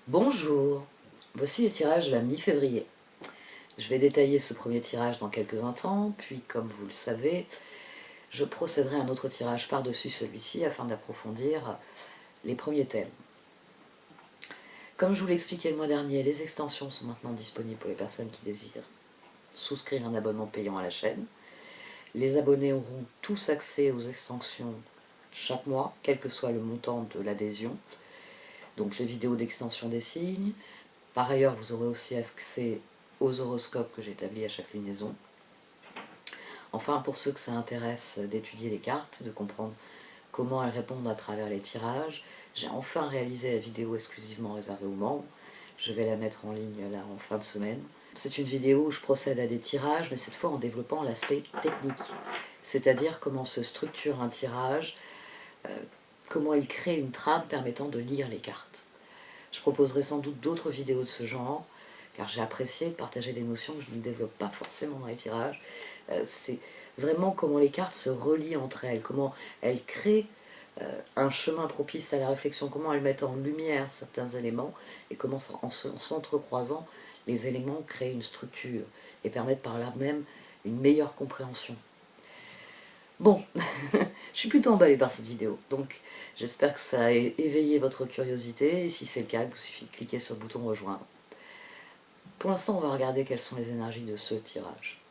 Bonjour, voici le tirage de la mi-février. Je vais détailler ce premier tirage dans quelques instants, puis comme vous le savez, je procéderai à un autre tirage par-dessus celui-ci afin d'approfondir les premiers thèmes. Comme je vous l'ai expliqué le mois dernier, les extensions sont maintenant disponibles pour les personnes qui désirent souscrire un abonnement payant à la chaîne. Les abonnés auront tous accès aux extensions chaque mois, quel que soit le montant de l'adhésion. Donc les vidéos d'extension des signes. Par ailleurs, vous aurez aussi accès aux horoscopes que j'établis à chaque lunaison. Enfin, pour ceux que ça intéresse d'étudier les cartes, de comprendre comment elles répondent à travers les tirages, j'ai enfin réalisé la vidéo exclusivement réservée aux membres. Je vais la mettre en ligne là en fin de semaine. C'est une vidéo où je procède à des tirages, mais cette fois en développant l'aspect technique, c'est-à-dire comment se structure un tirage, comment il crée une trame permettant de lire les cartes. Je proposerai sans doute d'autres vidéos de ce genre, car j'ai apprécié de partager des notions que je ne développe pas forcément dans les tirages. C'est vraiment comment les cartes se relient entre elles, comment elles créent un chemin propice à la réflexion, comment elles mettent en lumière certains éléments, et comment en s'entrecroisant, les éléments créent une structure, et permettent par là même une meilleure compréhension. Bon, je suis plutôt emballée par cette vidéo, donc j'espère que ça a éveillé votre curiosité, et si c'est le cas, il vous suffit de cliquer sur le bouton rejoindre. Pour l'instant, on va regarder quelles sont les énergies de ce tirage.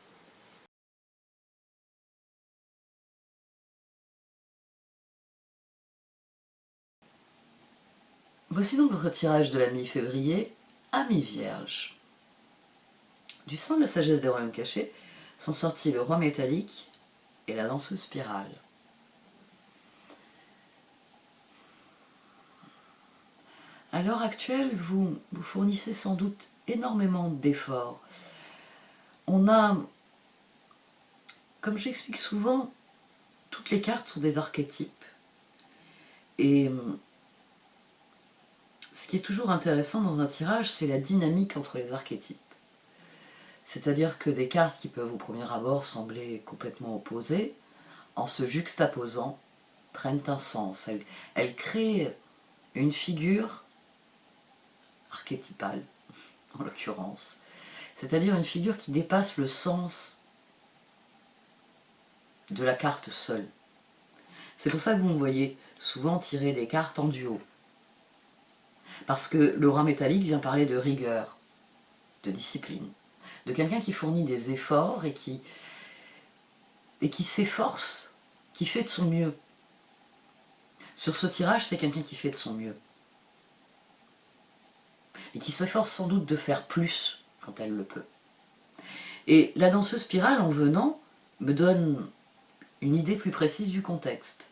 Voici donc votre tirage de la mi-février à mi-vierge. Du sein de la sagesse des royaumes cachés sont sortis le roi métallique et la danseuse spirale. À l'heure actuelle, vous fournissez sans doute énormément d'efforts. On a, comme j'explique souvent, toutes les cartes sont des archétypes. Et ce qui est toujours intéressant dans un tirage, c'est la dynamique entre les archétypes. C'est-à-dire que des cartes qui peuvent au premier abord sembler complètement opposées, en se juxtaposant, prennent un sens. Elles créent une figure archétypale, en l'occurrence. C'est-à-dire une figure qui dépasse le sens de la carte seule. C'est pour ça que vous me voyez souvent tirer des cartes en duo. Parce que le roi métallique vient parler de rigueur, de discipline, de quelqu'un qui fournit des efforts et qui s'efforce, qui fait de son mieux. Sur ce tirage, c'est quelqu'un qui fait de son mieux. Et qui s'efforce sans doute de faire plus quand elle le peut. Et la danseuse spirale, en venant, me donne une idée plus précise du contexte.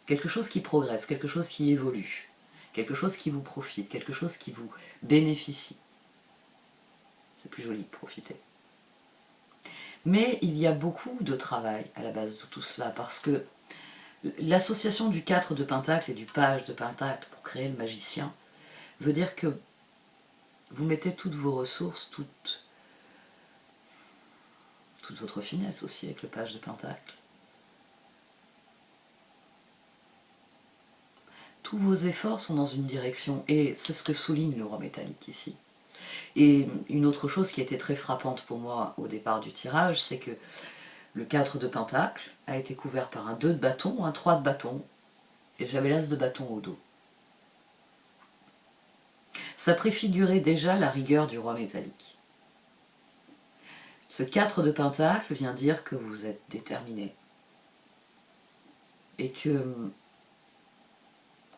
Quelque chose qui progresse, quelque chose qui évolue, quelque chose qui vous profite, quelque chose qui vous bénéficie. C'est plus joli, profiter. Mais il y a beaucoup de travail à la base de tout cela, parce que l'association du 4 de Pentacle et du page de Pentacle pour créer le magicien veut dire que vous mettez toutes vos ressources, toute votre finesse aussi avec le page de Pentacle. Tous vos efforts sont dans une direction, et c'est ce que souligne le roi métallique ici. Et une autre chose qui a été très frappante pour moi au départ du tirage, c'est que le 4 de Pentacle a été couvert par un 2 de bâton, un 3 de bâton, et j'avais l'as de bâton au dos. Ça préfigurait déjà la rigueur du roi métallique. Ce 4 de Pentacle vient dire que vous êtes déterminé. Et que,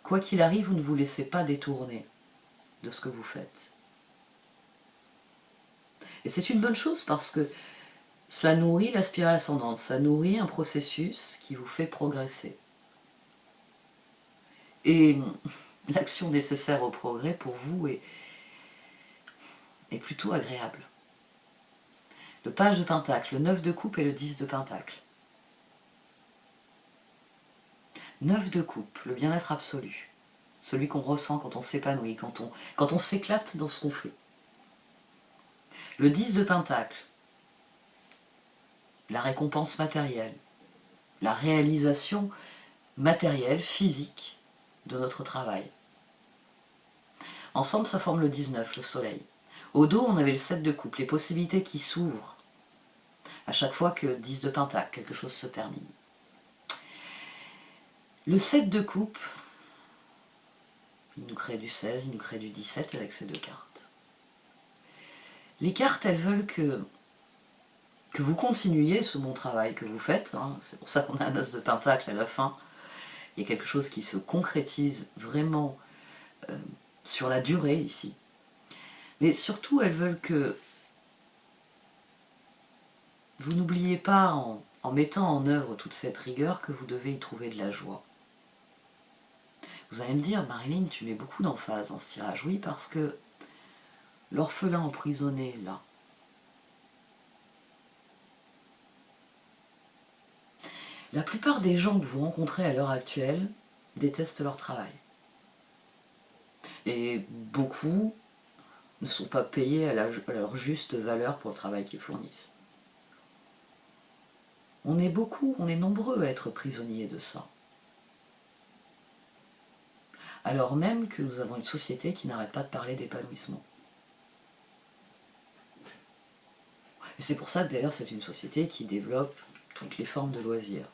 quoi qu'il arrive, vous ne vous laissez pas détourner de ce que vous faites. Et c'est une bonne chose parce que cela nourrit la spirale ascendante, ça nourrit un processus qui vous fait progresser. Et l'action nécessaire au progrès pour vous est plutôt agréable. Le page de Pentacle, le 9 de coupe et le 10 de Pentacle. 9 de coupe, le bien-être absolu. Celui qu'on ressent quand on s'épanouit, quand on s'éclate dans ce qu'on fait. Le 10 de Pentacle, la récompense matérielle, la réalisation matérielle, physique de notre travail. Ensemble, ça forme le 19, le soleil. Au dos, on avait le 7 de coupe, les possibilités qui s'ouvrent à chaque fois que 10 de pentacle, quelque chose se termine. Le 7 de coupe, il nous crée du 16, il nous crée du 17 avec ces deux cartes. Les cartes, elles veulent que vous continuiez ce bon travail que vous faites. Hein. C'est pour ça qu'on a un as de pentacle à la fin. Il y a quelque chose qui se concrétise vraiment sur la durée ici. Mais surtout, elles veulent que vous n'oubliez pas, en mettant en œuvre toute cette rigueur, que vous devez y trouver de la joie. Vous allez me dire, Marilyn, tu mets beaucoup d'emphase dans ce tirage. Oui, parce que l'orphelin emprisonné, là, la plupart des gens que vous rencontrez à l'heure actuelle détestent leur travail. Et beaucoup ne sont pas payés à leur juste valeur pour le travail qu'ils fournissent. On est beaucoup, on est nombreux à être prisonniers de ça. Alors même que nous avons une société qui n'arrête pas de parler d'épanouissement. Et c'est pour ça que d'ailleurs c'est une société qui développe toutes les formes de loisirs.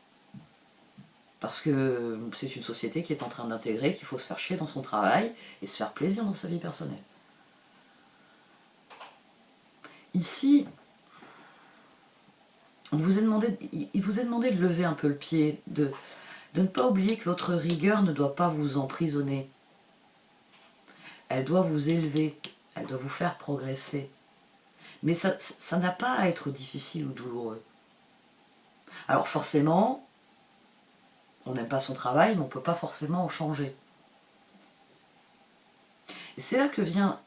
Parce que c'est une société qui est en train d'intégrer qu'il faut se faire chier dans son travail et se faire plaisir dans sa vie personnelle. Ici, il vous est demandé de lever un peu le pied, de ne pas oublier que votre rigueur ne doit pas vous emprisonner. Elle doit vous élever, elle doit vous faire progresser. Mais ça n'a pas à être difficile ou douloureux. Alors forcément, on n'aime pas son travail, mais on ne peut pas forcément en changer. Et c'est là que vient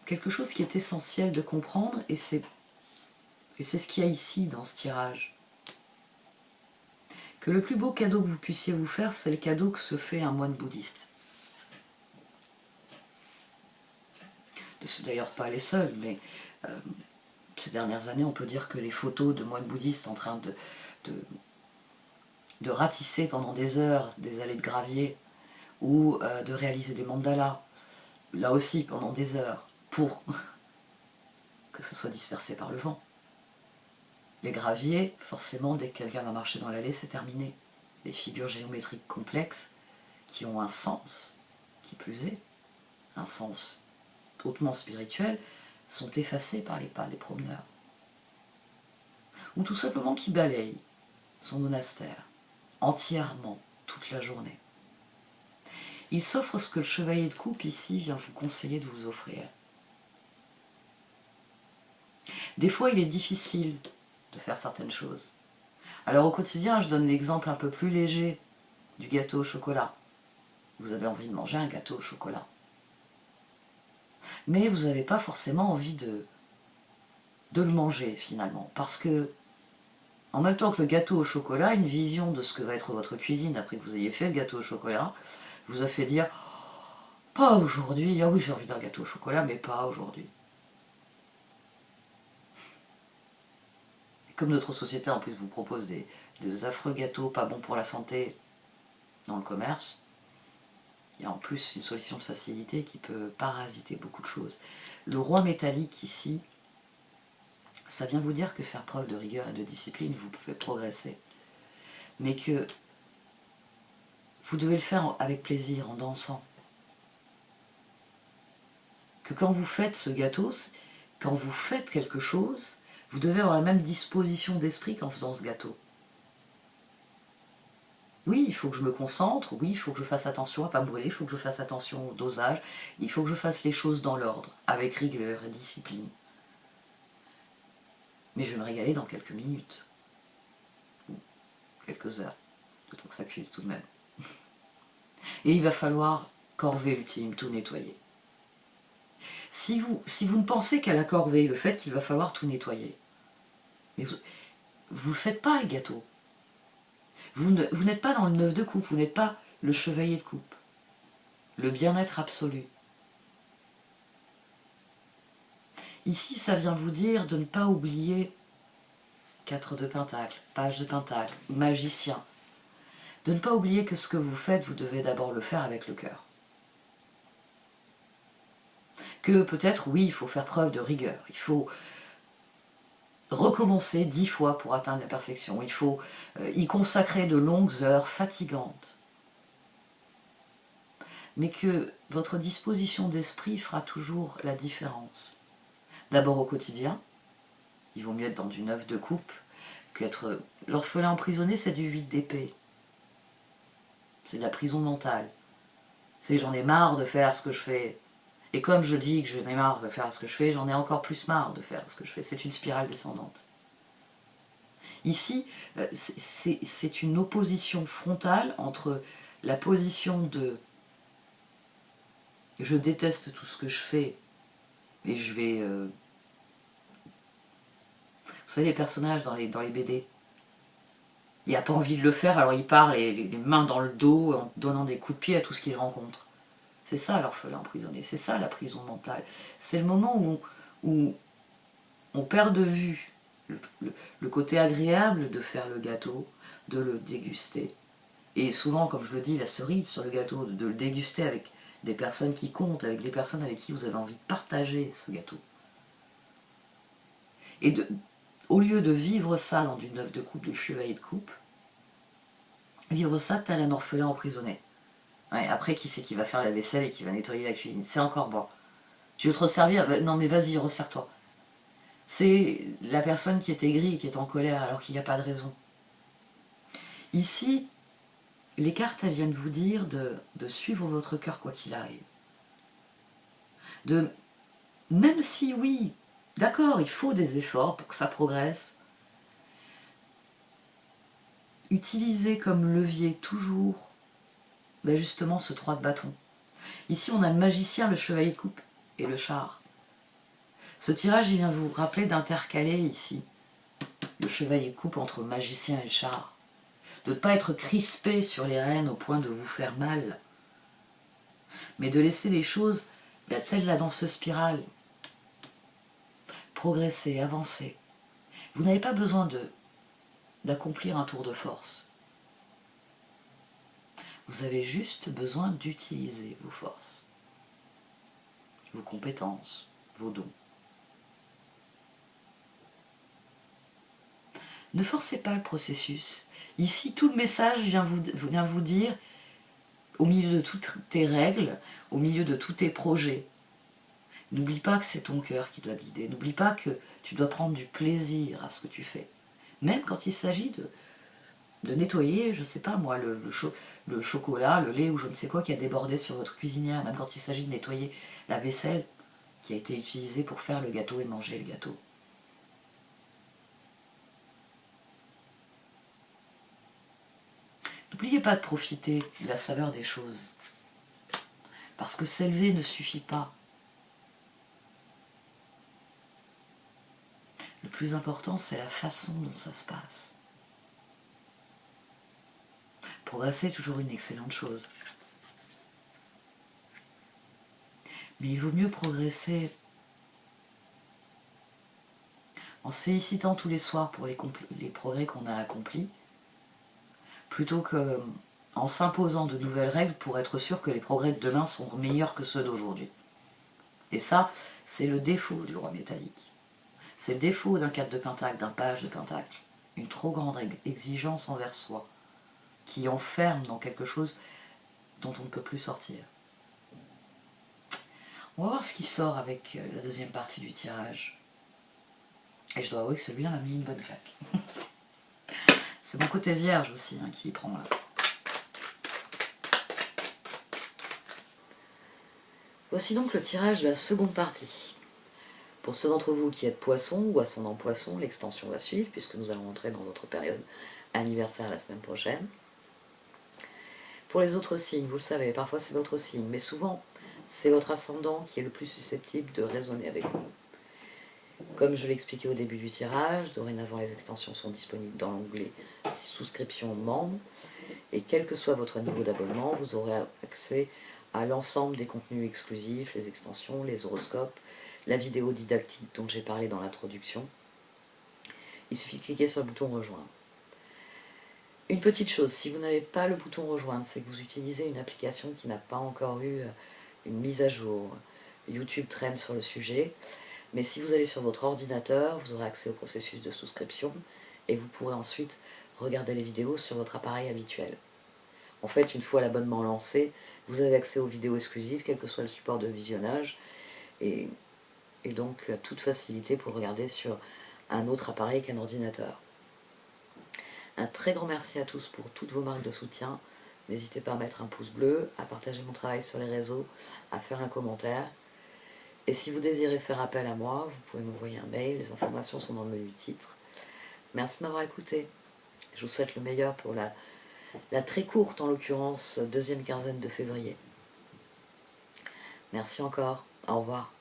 quelque chose qui est essentiel de comprendre, et c'est ce qu'il y a ici dans ce tirage. Que le plus beau cadeau que vous puissiez vous faire, c'est le cadeau que se fait un moine bouddhiste. C'est d'ailleurs pas les seuls, mais ces dernières années, on peut dire que les photos de moines bouddhistes en train de ratisser pendant des heures des allées de gravier ou de réaliser des mandalas, là aussi pendant des heures, pour que ce soit dispersé par le vent. Les graviers, forcément, dès que quelqu'un va marcher dans l'allée, c'est terminé. Les figures géométriques complexes qui ont un sens, qui plus est, un sens hautement spirituel, sont effacées par les pas des promeneurs. Ou tout simplement qui balaye son monastère entièrement toute la journée. Il s'offre ce que le chevalier de coupe ici vient vous conseiller de vous offrir. Des fois, il est difficile de faire certaines choses. Alors au quotidien, je donne l'exemple un peu plus léger du gâteau au chocolat. Vous avez envie de manger un gâteau au chocolat. Mais vous n'avez pas forcément envie de le manger finalement. Parce que, en même temps que le gâteau au chocolat, une vision de ce que va être votre cuisine après que vous ayez fait le gâteau au chocolat, vous a fait dire « Pas aujourd'hui, ah oui j'ai envie d'un gâteau au chocolat, mais pas aujourd'hui ». Comme notre société en plus vous propose des affreux gâteaux pas bons pour la santé dans le commerce, il y a en plus une solution de facilité qui peut parasiter beaucoup de choses. Le roi métallique ici, ça vient vous dire que faire preuve de rigueur et de discipline vous fait progresser. Mais que vous devez le faire avec plaisir, en dansant. Que quand vous faites ce gâteau, quand vous faites quelque chose, vous devez avoir la même disposition d'esprit qu'en faisant ce gâteau. Oui, il faut que je me concentre, oui, il faut que je fasse attention à ne pas brûler, il faut que je fasse attention au dosage, il faut que je fasse les choses dans l'ordre, avec rigueur et discipline. Mais je vais me régaler dans quelques minutes, ou quelques heures, le temps que ça cuise tout de même. Et il va falloir, corvée ultime, tout nettoyer. Si vous ne pensez qu'à la corvée, le fait qu'il va falloir tout nettoyer, mais vous ne faites pas le gâteau. Vous n'êtes pas dans le 9 de coupe, vous n'êtes pas le chevalier de coupe. Le bien-être absolu. Ici, ça vient vous dire de ne pas oublier 4 de pentacle, page de pentacle, magicien. De ne pas oublier que ce que vous faites, vous devez d'abord le faire avec le cœur. que peut-être, oui, il faut faire preuve de rigueur, il faut recommencer 10 fois pour atteindre la perfection, il faut y consacrer de longues heures fatigantes, mais que votre disposition d'esprit fera toujours la différence. D'abord au quotidien, il vaut mieux être dans une œuvre de coupe qu'être... L'orphelin emprisonné, c'est du 8 d'épée. C'est de la prison mentale. C'est j'en ai marre de faire ce que je fais. Et comme je dis que j'en ai marre de faire ce que je fais, j'en ai encore plus marre de faire ce que je fais. C'est une spirale descendante. Ici, c'est une opposition frontale entre la position de je déteste tout ce que je fais et je vais... Vous savez, les personnages dans les BD, il n'a pas envie de le faire, alors il part les mains dans le dos en donnant des coups de pied à tout ce qu'il rencontre. C'est ça l'orphelin emprisonné, c'est ça la prison mentale. C'est le moment où on perd de vue le côté agréable de faire le gâteau, de le déguster. Et souvent, comme je le dis, la cerise sur le gâteau, de le déguster avec des personnes qui comptent, avec des personnes avec qui vous avez envie de partager ce gâteau. Et au lieu de vivre ça dans une œuvre de coupe, de chevalier de coupe, vivre ça tel un orphelin emprisonné. Ouais, après, qui c'est qui va faire la vaisselle et qui va nettoyer la cuisine? C'est encore bon. Tu veux te resservir? Non mais vas-y, resserre-toi. C'est la personne qui est aigrie et qui est en colère alors qu'il n'y a pas de raison. Ici, les cartes elles viennent vous dire de suivre votre cœur quoi qu'il arrive. Même si oui, d'accord, il faut des efforts pour que ça progresse, utilisez comme levier toujours justement ce 3 de bâton. Ici on a le magicien, le chevalier de coupe et le char. Ce tirage il vient vous rappeler d'intercaler ici le chevalier de coupe entre le magicien et le char. De ne pas être crispé sur les rênes au point de vous faire mal, mais de laisser les choses telles la danseuse spirale. Progresser, avancer. Vous n'avez pas besoin d'accomplir un tour de force. Vous avez juste besoin d'utiliser vos forces, vos compétences, vos dons. Ne forcez pas le processus. Ici, tout le message vient vous dire, au milieu de toutes tes règles, au milieu de tous tes projets, n'oublie pas que c'est ton cœur qui doit guider. N'oublie pas que tu dois prendre du plaisir à ce que tu fais. Même quand il s'agit de nettoyer, je ne sais pas moi, le chocolat, le lait ou je ne sais quoi qui a débordé sur votre cuisinière. Même quand il s'agit de nettoyer la vaisselle qui a été utilisée pour faire le gâteau et manger le gâteau. N'oubliez pas de profiter de la saveur des choses. Parce que s'élever ne suffit pas. Le plus important, c'est la façon dont ça se passe. Progresser est toujours une excellente chose. Mais il vaut mieux progresser en se félicitant tous les soirs pour les progrès qu'on a accomplis, plutôt qu'en s'imposant de nouvelles règles pour être sûr que les progrès de demain sont meilleurs que ceux d'aujourd'hui. Et ça, c'est le défaut du roi métallique. C'est le défaut d'un 4 de pentacle, d'un page de pentacle. Une trop grande exigence envers soi, qui enferme dans quelque chose dont on ne peut plus sortir. On va voir ce qui sort avec la deuxième partie du tirage. Et je dois avouer que celui-là m'a mis une bonne claque. C'est mon côté vierge aussi qui prend là. Voici donc le tirage de la seconde partie. Pour ceux d'entre vous qui êtes poisson ou ascendant poisson, l'extension va suivre puisque nous allons entrer dans notre période anniversaire la semaine prochaine. Pour les autres signes, vous le savez, parfois c'est votre signe, mais souvent c'est votre ascendant qui est le plus susceptible de résonner avec vous. Comme je l'ai expliqué au début du tirage, dorénavant les extensions sont disponibles dans l'onglet souscription membre et quel que soit votre niveau d'abonnement, vous aurez accès à l'ensemble des contenus exclusifs, les extensions, les horoscopes, la vidéo didactique dont j'ai parlé dans l'introduction. Il suffit de cliquer sur le bouton rejoindre. Une petite chose, si vous n'avez pas le bouton rejoindre, c'est que vous utilisez une application qui n'a pas encore eu une mise à jour, YouTube traîne sur le sujet. Mais si vous allez sur votre ordinateur, vous aurez accès au processus de souscription et vous pourrez ensuite regarder les vidéos sur votre appareil habituel. En fait, une fois l'abonnement lancé, vous avez accès aux vidéos exclusives, quel que soit le support de visionnage, et donc toute facilité pour regarder sur un autre appareil qu'un ordinateur. Un très grand merci à tous pour toutes vos marques de soutien. N'hésitez pas à mettre un pouce bleu, à partager mon travail sur les réseaux, à faire un commentaire. Et si vous désirez faire appel à moi, vous pouvez m'envoyer un mail, les informations sont dans le menu titre. Merci de m'avoir écouté. Je vous souhaite le meilleur pour la très courte, en l'occurrence, deuxième quinzaine de février. Merci encore. Au revoir.